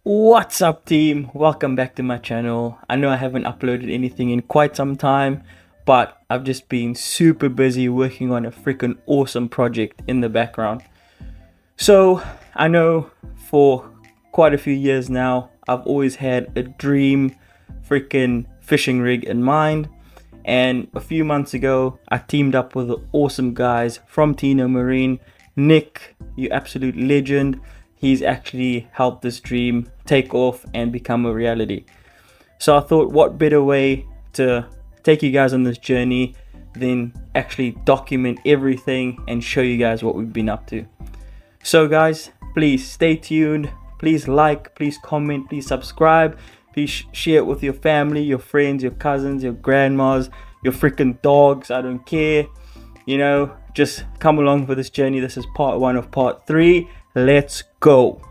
What's up, team? Welcome back to my channel. I know I haven't uploaded anything in quite some time, but I've just been super busy working on a freaking awesome project in the background. So I know for quite a few years now, I've always had a dream freaking fishing rig in mind. And a few months ago, I teamed up with the awesome guys from Tino Marine. Nick, you absolute legend. He's actually helped this dream take off and become a reality. So I thought, what better way to take you guys on this journey than actually document everything and show you guys what we've been up to. So guys, please stay tuned. Please like, please comment, please subscribe. Please share it with your family, your friends, your cousins, your grandmas, your freaking dogs. I don't care. You know, just come along for this journey. This is part 1 of part 3. Let's go.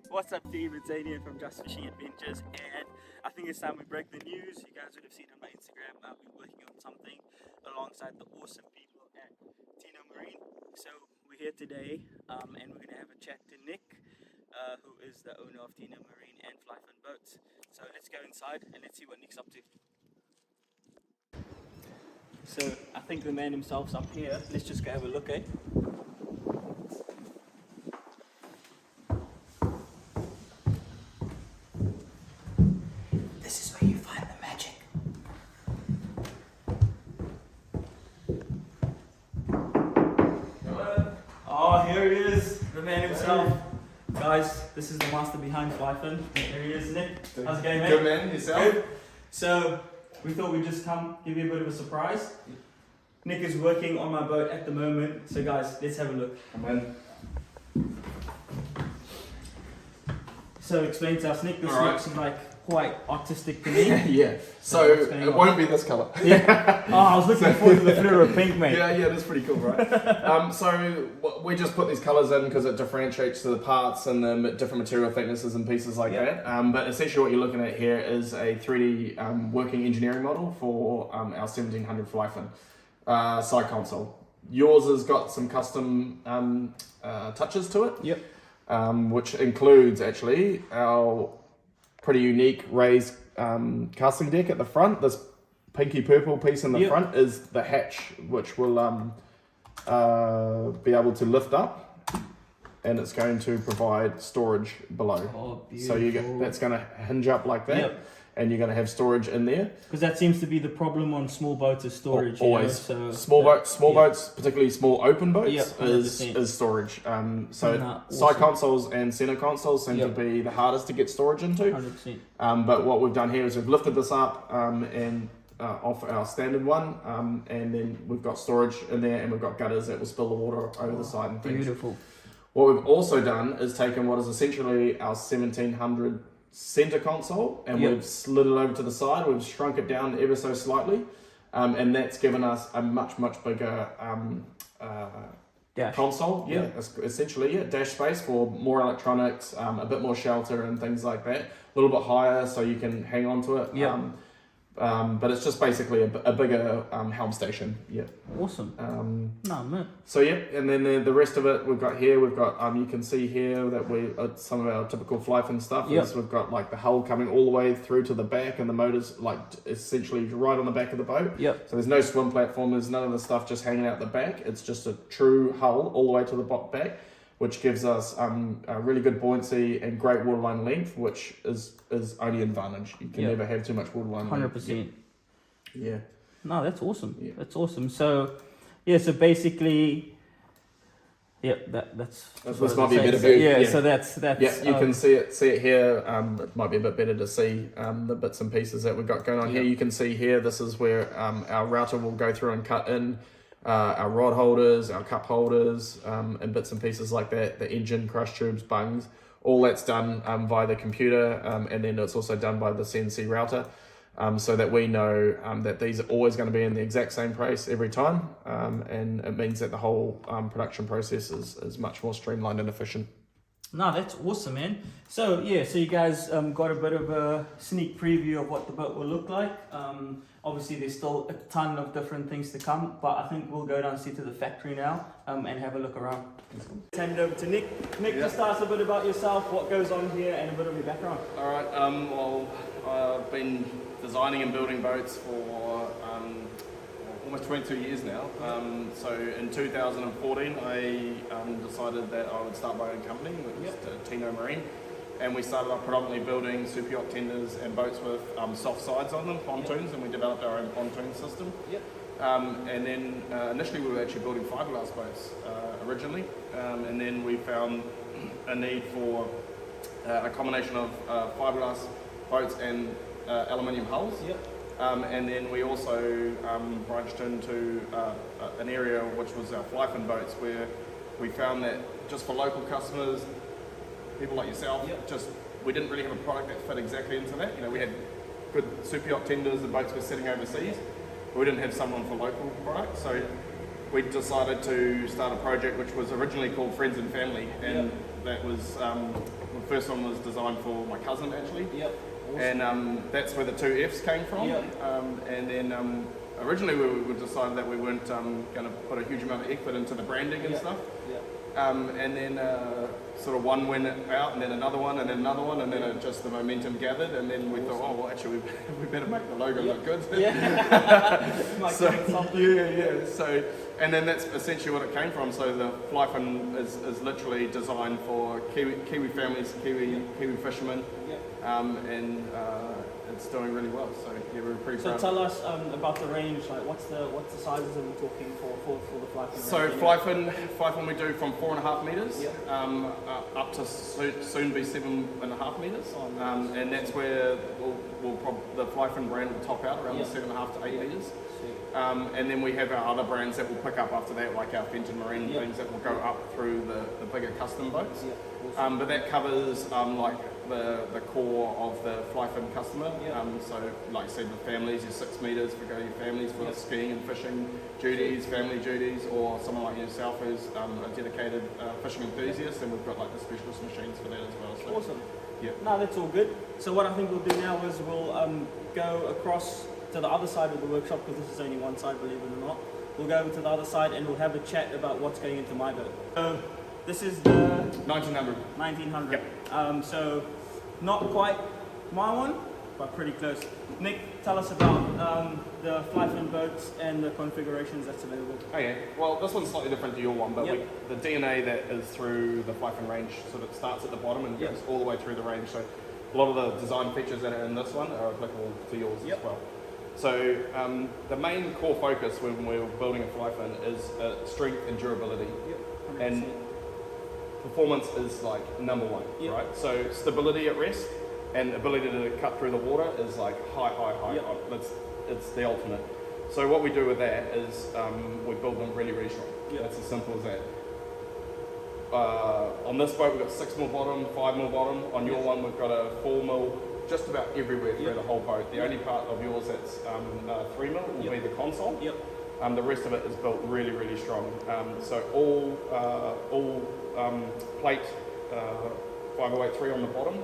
What's up, team? It's Adrian from JusFishing Adventures, and I think it's time we break the news. You guys would have seen on my Instagram. I've been working on something alongside the awesome people at Tino Marine. So we're here today, and we're going to have a chat to Nick, who is the owner of Tino Marine and FlyFin boats. So let's go inside and let's see what Nick's up to. So I think the man himself's up here. Let's just go have a look, eh? This is where you find the magic. Hello. Oh, here he is, the man himself. Guys, this is the master behind FlyFin. Here he is, Nick. How's it going, mate? Good, man. Yourself? Good. So we thought we'd just come give you a bit of a surprise. Nick is working on my boat at the moment, so guys, let's have a look. Come in. So explain to us, Nick, this Alright. looks like quite artistic to me. Yeah. So it won't be this colour. Yeah. Oh, I was looking forward to the fluoro pink, mate. Yeah, that's pretty cool, right? So we just put these colours in because it differentiates the parts and the different material thicknesses and pieces like that. But essentially what you're looking at here is a 3D working engineering model for our 1700 FlyFin side console. Yours has got some custom touches to it. Yep. Which includes actually our pretty unique raised casting deck at the front. This pinky purple piece in the front is the hatch, which will be able to lift up, and it's going to provide storage below. Oh, so you get that's going to hinge up like that, and you're going to have storage in there. Because that seems to be the problem on small boats is storage. Always. You know? So small boats, particularly small open boats, is storage. Awesome. Side consoles and center consoles seem to be the hardest to get storage into. 100%. But what we've done here is we've lifted this up and off our standard one, and then we've got storage in there, and we've got gutters that will spill the water over the side and things. Beautiful. What we've also done is taken what is essentially our 1700 center console, and we've slid it over to the side. We've shrunk it down ever so slightly, and that's given us a much bigger dash console. Essentially dash space for more electronics, a bit more shelter and things like that. A little bit higher so you can hang on to it. But it's just basically a bigger helm station. Awesome. No, man. So and then the rest of it we've got here. We've got you can see here that we some of our typical FlyFin stuff is we've got like the hull coming all the way through to the back, and the motor's like essentially right on the back of the boat. So there's no swim platform. There's none of the stuff just hanging out the back. It's just a true hull all the way to the back, which gives us a really good buoyancy and great waterline length, which is only an advantage. You can never have too much waterline length. 100%. Yeah. No, that's awesome. That's awesome. So, so basically, that's this might be a better view. So that's you can see it here. It might be a bit better to see the bits and pieces that we've got going on here. You can see here. This is where our router will go through and cut in our rod holders, our cup holders, and bits and pieces like that. The engine, crush tubes, bungs. All that's done via the computer, and then it's also done by the CNC router, so that we know that these are always going to be in the exact same place every time, and it means that the whole production process is much more streamlined and efficient. No, that's awesome, man. So yeah, so you guys got a bit of a sneak preview of what the boat will look like. Obviously, there's still a ton of different things to come, but I think we'll go down and see to the factory now and have a look around. Let's hand it over to Nick. Nick, just tell us a bit about yourself, what goes on here, and a bit of your background. All right. Well, I've been designing and building boats for almost 22 years now. So in 2014, I decided that I would start my own company, which is Tino Marine. And we started off predominantly building super yacht tenders and boats with soft sides on them, pontoons, and we developed our own pontoon system. And then initially we were actually building fiberglass boats originally, and then we found a need for a combination of fiberglass boats and aluminium hulls. And then we also branched into an area which was our FlyFin boats, where we found that just for local customers, people like yourself, just we didn't really have a product that fit exactly into that. You know, we had good super yacht tenders and boats were sitting overseas, but we didn't have someone for local products. So we decided to start a project which was originally called Friends and Family, and that was the first one was designed for my cousin actually. Awesome. And that's where the two F's came from. And then originally we decided that we weren't going to put a huge amount of effort into the branding and stuff. And then sort of one went out, and then another one, and then another one, and then just the momentum gathered, and then we thought, oh well, actually we better make the logo look good. So and then that's essentially what it came from. So the FlyFin is literally designed for Kiwi families, Kiwi fishermen, and it's doing really well. So yeah, we're pretty proud. So tell us about the range. Like, what's the sizes that we're talking for the FlyFin? So FlyFin we do from 4.5 meters up to soon be 7.5 meters, and that's where the FlyFin brand will top out around the 7.5 to 8 meters. And then we have our other brands that will pick up after that, like our Fenton Marine things that will go up through the bigger custom boats. But that covers like the core of the FlyFin customer. So like I said, the families, your 6 meters for your families for skiing and fishing duties, family duties, or someone like yourself who's a dedicated fishing enthusiast, and we've got like the specialist machines for that as well. So, awesome. No, that's all good. So what I think we'll do now is we'll go across to the other side of the workshop, because this is only one side, believe it or not. We'll go over to the other side and we'll have a chat about what's going into my boat. So this is the 1900. 1900. So not quite my one, but pretty close. Nick, tell us about the FlyFin boats and the configurations that's available. Okay, well this one's slightly different to your one, but the DNA that is through the FlyFin range sort of starts at the bottom and goes all the way through the range. So a lot of the design features that are in this one are applicable to yours as well. So the main core focus when we're building a FlyFin is strength and durability, and performance is like number one, right? So stability at rest and ability to cut through the water is like high. It's the ultimate. So what we do with that is we build them really strong. It's as simple as that. On this boat we've got 6 mil bottom, 5 mil bottom. On your one we've got a 4 mil. Just about everywhere through the whole boat. The only part of yours that's 3 mil will be the console. The rest of it is built really strong. So all plate 5083 on the bottom.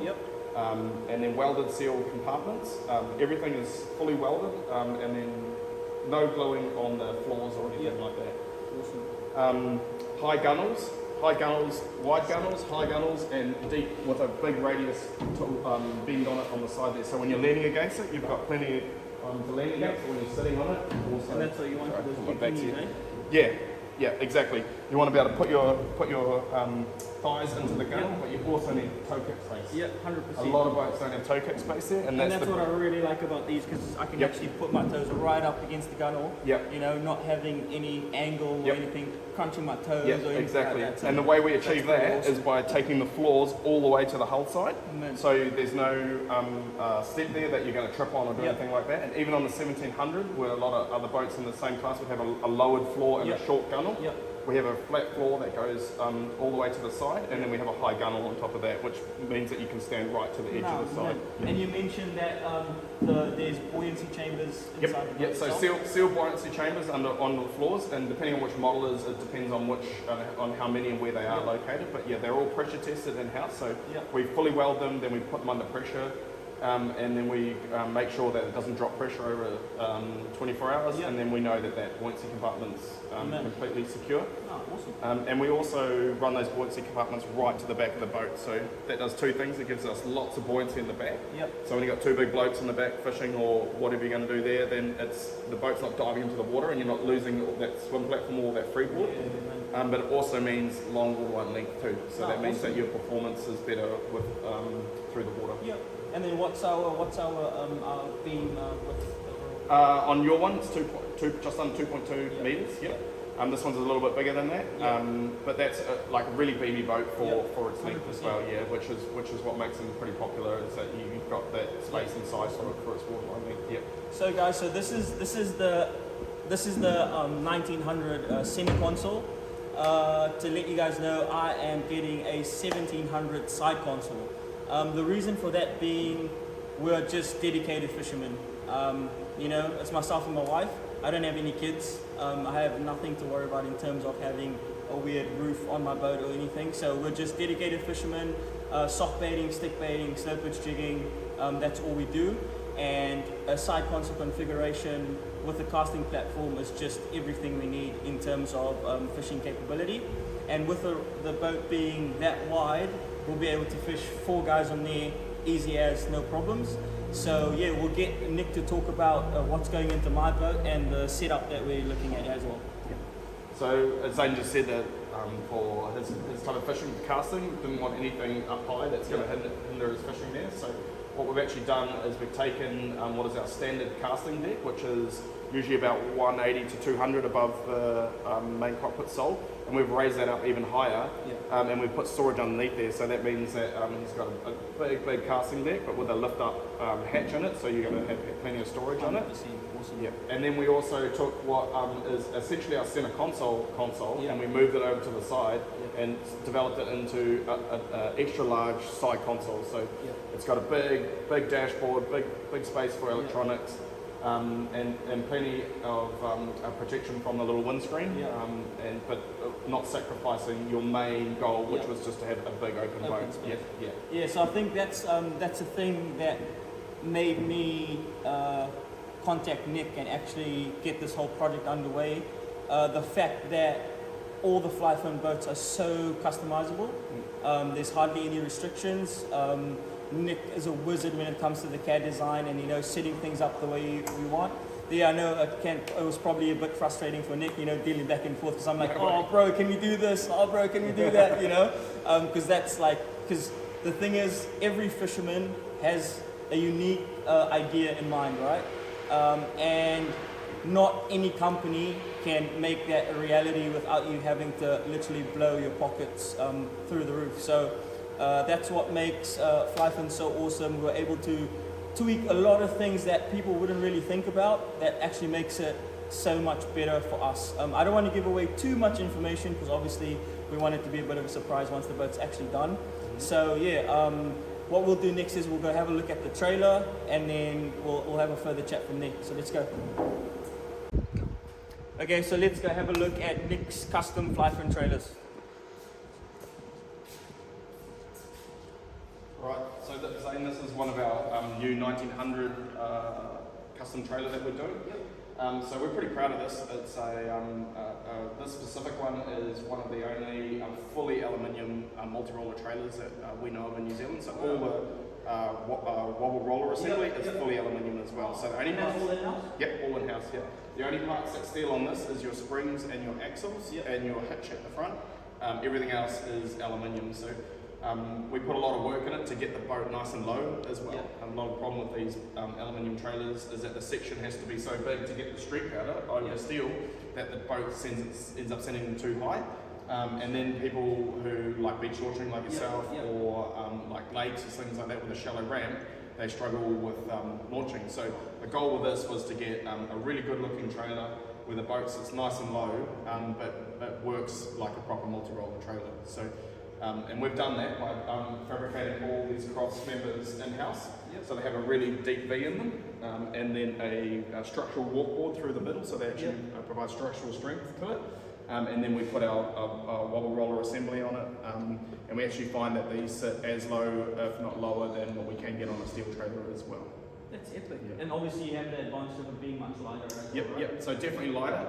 And then welded sealed compartments. Everything is fully welded, and then no gluing on the floors or anything like that. Awesome. High gunnels, wide gunnels, high gunnels, and deep with a big radius bend on it on the side there. So when you're leaning against it, you've got plenty to lean against. When you're sitting on it, also. And that's what you want for those Yeah, exactly. You want to be able to put your thighs into the gunnel, but you also need toe kick space. 100%. A lot of boats don't have toe kick space there, and that's what I really like about these, because I can actually put my toes right up against the gunnel. You know, not having any angle or anything crunching my toes. Or exactly. Like that. So and the way we achieve that is by taking the floors all the way to the hull side. So there's no step there that you're going to trip on or do anything like that. And even on the 1700, where a lot of other boats in the same class would have a lowered floor and a short gunnel, we have a flat floor that goes all the way to the side, and then we have a high gunnel on top of that, which means that you can stand right to the edge of the side. And you mentioned that there's buoyancy chambers inside the boat. Yep. So seal buoyancy chambers on the floors, and depending on which model it is, it depends on which on how many and where they are located. But yeah, they're all pressure tested in house. So we fully weld them, then we put them under pressure. And then we make sure that it doesn't drop pressure over 24 hours, and then we know that that buoyancy compartment's completely secure. Oh, awesome. And we also run those buoyancy compartments right to the back of the boat, so that does two things. It gives us lots of buoyancy in the back. So when you've got two big blokes in the back fishing or whatever you're going to do there, then the boat's not diving into the water and you're not losing that swim platform or that freeboard. But it also means long all line length too, so that means that your performance is better with through the water. And then what's our beam width? On your one, it's just under 2.2 meters. This one's a little bit bigger than that, but that's like a really beamy boat for its length as well. Which is what makes them pretty popular, is that you've got that space and size for its waterline length. So guys, this is the 1900 center console. To let you guys know, I am getting a 1700 side console. The reason for that being, we're just dedicated fishermen. You know, it's myself and my wife. I don't have any kids. I have nothing to worry about in terms of having a weird roof on my boat or anything. So we're just dedicated fishermen, soft baiting, stick baiting, slow pitch jigging. That's all we do. And a side console configuration with a casting platform is just everything we need in terms of fishing capability. And with the boat being that wide, we'll be able to fish 4 guys on there easy as, no problems. So yeah, we'll get Nick to talk about what's going into my boat and the setup that we're looking at as well. So as Zane just said, that for his type of fishing casting, didn't want anything up high that's going to hinder his fishing there. So what we've actually done is we've taken what is our standard casting deck, which is usually about 180 to 200 above the main cockpit sole, and we've raised that up even higher, and we've put storage underneath there, so that means that he's got a big casting deck, but with a lift up hatch in it, so you're going to have plenty of storage on it. Awesome. And then we also took what is essentially our center console, and we moved it over to the side and developed it into an extra large side console. So it's got a big dashboard, big space for electronics. And plenty of protection from the little windscreen, but not sacrificing your main goal, which was just to have a big open boat. So I think that's a thing that made me contact Nick and actually get this whole project underway. The fact that all the FlyFin boats are so customizable. There's hardly any restrictions. Nick is a wizard when it comes to the CAD design, and setting things up the way we want. I know it was probably a bit frustrating for Nick, dealing back and forth, because I'm like, oh bro, can we do this? Oh bro, can we do that? Because because the thing is, every fisherman has a unique idea in mind, right? And not any company can make that a reality without you having to literally blow your pockets through the roof. So that's what makes FlyFin so awesome. We're able to tweak a lot of things that people wouldn't really think about, that actually makes it so much better for us. I don't want to give away too much information, because obviously we want it to be a bit of a surprise once the boat's actually done. So yeah, what we'll do next is we'll go have a look at the trailer, and then we'll have a further chat from there. So let's go. Okay, so let's go have a look at Nick's custom FlyFin trailers. Right, so Zane, this is one of our new 1900 custom trailer that we're doing. So we're pretty proud of this. It's this specific one is one of the only fully aluminium multi-roller trailers that we know of in New Zealand. So all the wobble roller assembly is fully aluminium as well. So the only parts, all in-house? Yep, all in-house. Yeah. The only parts that steel on this is your springs and your axles and your hitch at the front. Everything else is aluminium. So we put a lot of work in it to get the boat nice and low as well. A lot of problem with these aluminium trailers is that the section has to be so big to get the streak powder over steel that the boat ends up sending them too high. And then people who like beach launching like yourself or like lakes or things like that with a shallow ramp, they struggle with launching. So the goal with this was to get a really good looking trailer where the boat's it's nice and low, but it works like a proper multi-roller trailer. So, and we've done that by fabricating all these cross members in-house. Yep. So they have a really deep V in them, and then a structural walkboard through the middle, so they actually provide structural strength to it. And then we put our wobble roller assembly on it, and we actually find that these sit as low, if not lower, than what we can get on a steel trailer as well. That's epic. Yeah. And obviously you have the advantage of it being much lighter. Yep, right? Yep. So definitely lighter.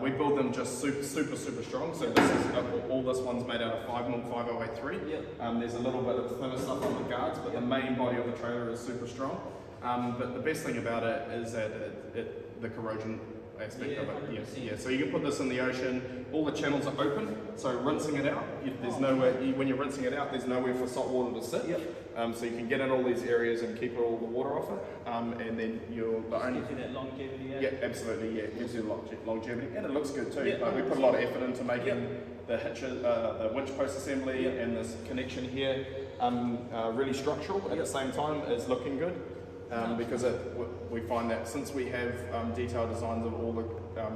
We build them just super strong. So this is all this one's made out of 5mm 5083. Yep. There's a little bit of thinner stuff on the guards, but the main body of the trailer is super strong. But the best thing about it is that the corrosion aspect of it. Yeah. So you can put this in the ocean. All the channels are open, so rinsing it out. There's nowhere when you're rinsing it out. There's nowhere for salt water to sit. Yep. So you can get in all these areas and keep all the water off it. And then you're the only. Gives you that longevity. Yeah, absolutely. Yeah, it gives you longevity, and it looks good too. We put a lot of effort into making the hitches, the winch post assembly, and this connection here really structural at the same time as looking good. Because we find that since we have detailed designs of all the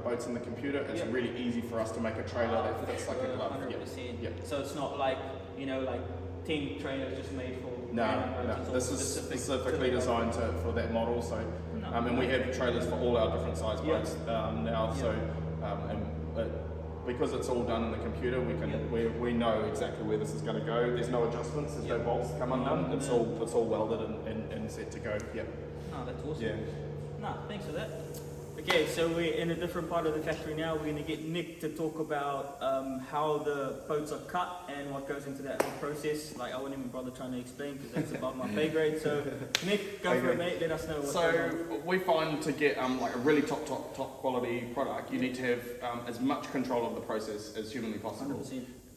boats in the computer, it's really easy for us to make a trailer that fits like a glove. 100%. Yep. So it's not like, like 10 trailers just made for... No. This is specifically designed for that model. So, and we have trailers for all our different size boats now. So, because it's all done in the computer, we know exactly where this is going to go. There's no adjustments. There's no bolts come undone. It's all welded and set to go. Yep. No, that's awesome. Yeah. No, thanks for that. Okay, so we're in a different part of the factory now. We're going to get Nick to talk about how the boats are cut and what goes into that whole process. Like, I wouldn't even bother trying to explain because that's above my pay grade. So, Nick, go for it, mate. Let us know what's going on. So, we find to get like a really top quality product, you need to have as much control of the process as humanly possible.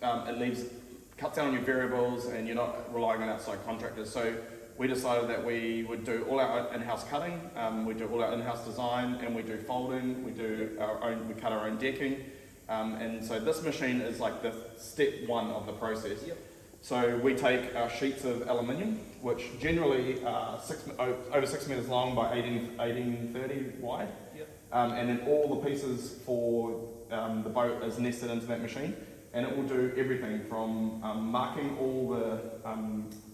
100%. It cuts down on your variables, and you're not relying on outside contractors. So, we decided that we would do all our in-house cutting, we do all our in-house design, and we do folding, we cut our own decking, and so this machine is like the step one of the process. Yep. So we take our sheets of aluminium, which generally are over 6 meters long by 1830 wide, and then all the pieces for the boat is nested into that machine. And it will do everything from marking all the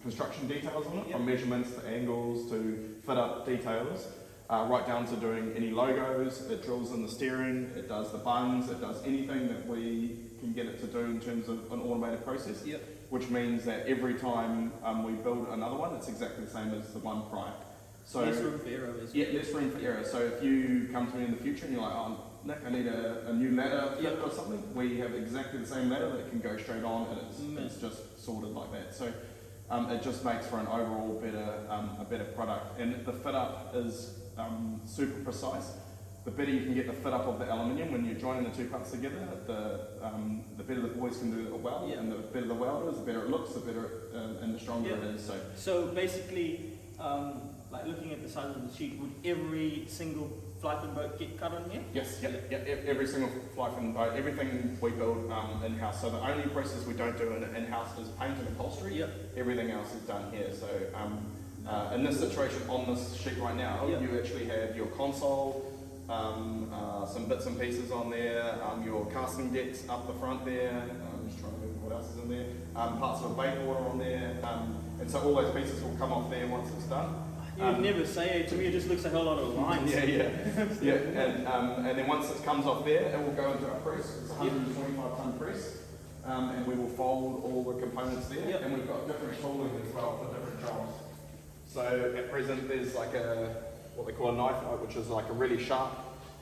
construction details on it, from measurements to angles to fit up details, right down to doing any logos. It drills in the steering, it does the bungs, it does anything that we can get it to do in terms of an automated process, which means that every time we build another one, it's exactly the same as the one prior. So, less room for error. Less room for error. So if you come to me in the future and you're like, oh, Nick, I need a new ladder or something, we have exactly the same ladder that can go straight on, and it's just sorted like that. So it just makes for an overall a better product. And the fit up is super precise. The better you can get the fit up of the aluminium when you're joining the two parts together, the better the boys can do the weld, and the better the weld is, the better it looks, the better and the stronger it is. So basically, like looking at the size of the sheet, would every single FlyFin boat get cut on here? Yes, every single FlyFin boat, everything we build in-house. So the only process we don't do in-house is paint and upholstery. Everything else is done here. So in this situation, on this sheet right now, you actually have your console, some bits and pieces on there, your casting decks up the front there. I'm just trying to remember what else is in there. Parts of a baitwater on there. And so all those pieces will come off there once it's done. You'd never say it. To me, it just looks like a whole lot of lines. And then once it comes off there, it will go into our press. It's a 125-ton press, and we will fold all the components there. And we've got different tooling as well for different jobs. So at present, there's like what they call a knife, which is like a really sharp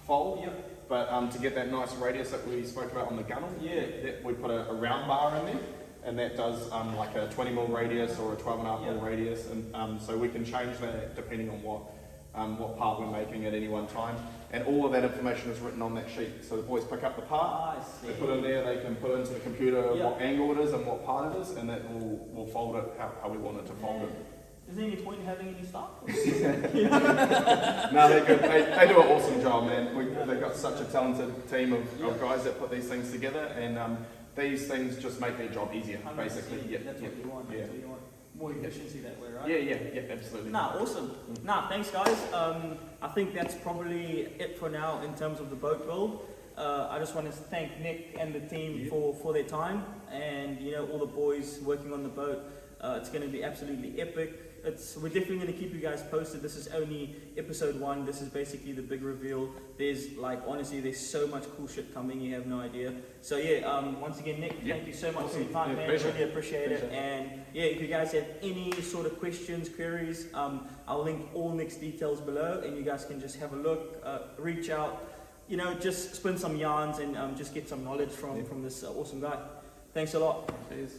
fold. But to get that nice radius that we spoke about on the gunnel, we put a round bar in there. And that does like a 20mm radius or a 12.5mm radius, and so we can change that depending on what part we're making at any one time. And all of that information is written on that sheet. So the boys pick up the part, they put in there, they can put into the computer what angle it is and what part it is, and that will fold it how we want it to fold it. Is there any point in having any staff? No, they're good. They do an awesome job, man. They've got such a talented team of guys that put these things together, and these things just make their job easier, basically. That's what you want. That's what you want. more efficiency that way, right? Yeah, absolutely. Nah, awesome. Nah, thanks guys. I think that's probably it for now in terms of the boat build. I just want to thank Nick and the team for their time, and you know, all the boys working on the boat. It's going to be absolutely epic. We're definitely going to keep you guys posted. This is only episode 1. This is basically the big reveal. There's honestly, there's so much cool shit coming. You have no idea. So yeah, once again, Nick, thank you so much for your time, man. Pleasure. Really appreciate it. And yeah, if you guys have any sort of questions, queries, I'll link all Nick's details below, and you guys can just have a look, reach out, you know, just spin some yarns and just get some knowledge from this awesome guy. Thanks a lot. Cheers.